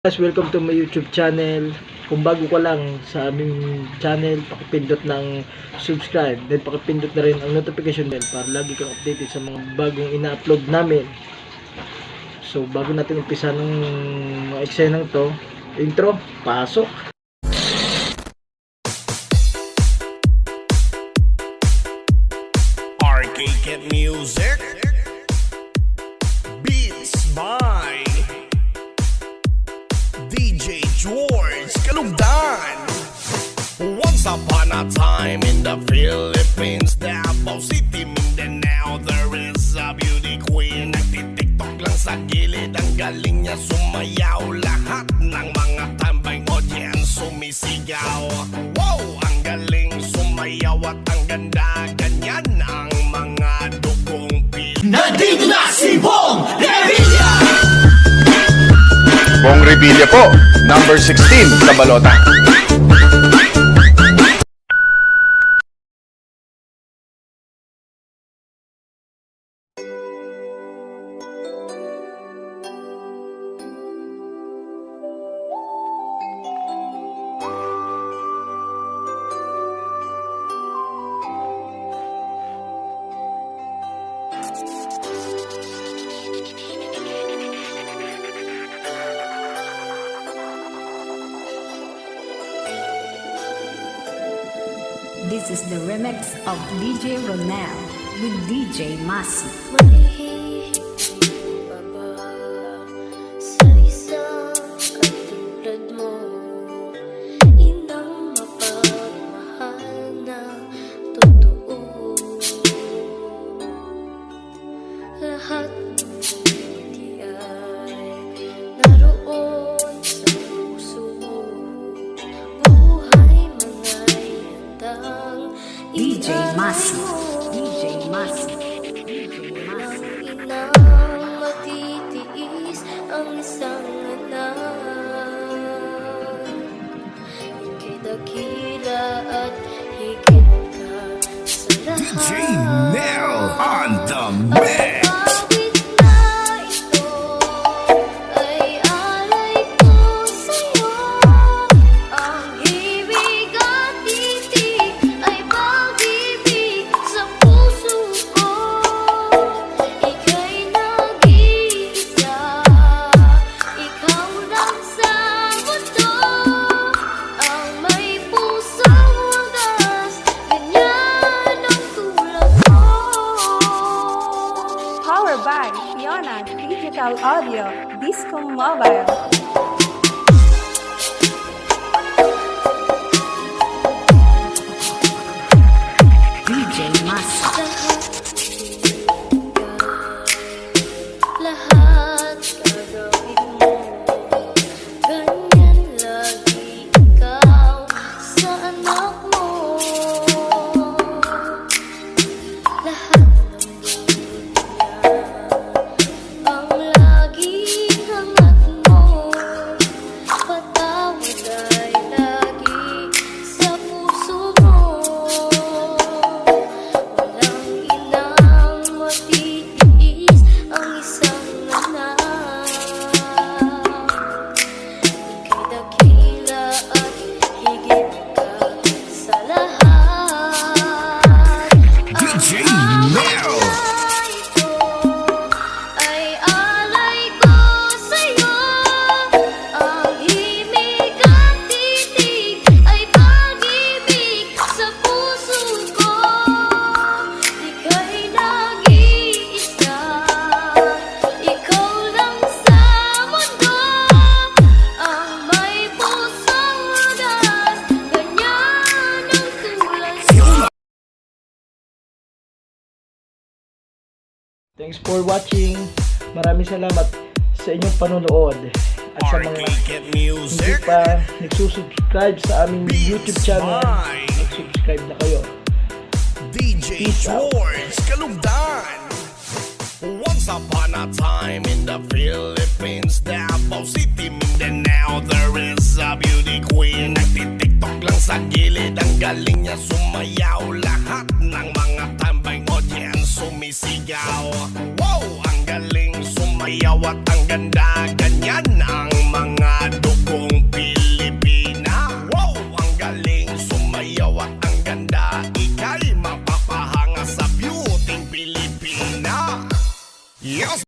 Guys, welcome to my YouTube channel. Kung bago ka lang sa aming channel, pakipindot ng subscribe. Then pakipindot na rin ang notification bell para lagi kang updated sa mga bagong ina-upload namin. So, bago natin umpisa ng mga eksenang to, intro, pasok! Arcade Music Beats by DJ George Kalugdan. Once upon a time in the Philippines, Davao City, Mindanao, there is a beauty queen. Nagtitiktok lang sa gilid, ang galing niya sumayaw. Lahat ng mga tambay audience sumisigaw. Wow, ang galing sumayaw at ang ganda. Ganyan ang mga dugong Pil. Nandito na si Bong Revilla! Bong Revilla po, number 16 sa balota. This is the remix of DJ Ronel with DJ Masi. Sa isang katulad mo, inang mapagmahal na totoo. Lahat ng buti ay naroon sa puso mo. Buhay man ay handang DJ Masi. ialay mo. DJ Masi. DJ Masi. Inang matitiis ang isang anak. Ika'y dakila at higit ka sa lahat. DJ Nel on the mix. Awit na ito ay alay ko sa'yo. Ang ibig at titig ay pag-ibig sa puso ko. Ika'y nag-iisa, ikaw lang sa mundo. Ang may pusong wagas, ganyan ang tulad mo. Powered by Fiona Digital Audio Disco Mobile. DJ Masi. Lahat gagawin mo, ganyan lagi ikaw sa anak mo. Lahat ng dunya ang laging hangat mo. Patawad ay lagi sa puso mo. Walang inang matitiis ang isang anak. Ika'y dakila at higit ka sa lahat. DJ Nel. Ito ay alay ko sa'yo. Ang himig at titig ay pag-ibig sa puso ko. Ika'y nag-iisa, ikaw lang sa mundo. Ang may pusong wagas, ganyan ang tulad mo. Thanks for watching. Maraming salamat sa inyong panonood. At sa mga Arcade hindi Music pa nagsusubscribe sa aming YouTube Beats channel, by mag-subscribe na kayo. DJ Peace out. George Kalugdan. Once upon a time in the Philippines, Davao City, Mindanao, there is a beauty queen. Nagtitiktok lang sa gilid, ang galing niya sumayaw. Lahat ng mga tambay audience sumisigaw. Wow, ang galing sumayaw at ang ganda. Ganyan ang mga Yes.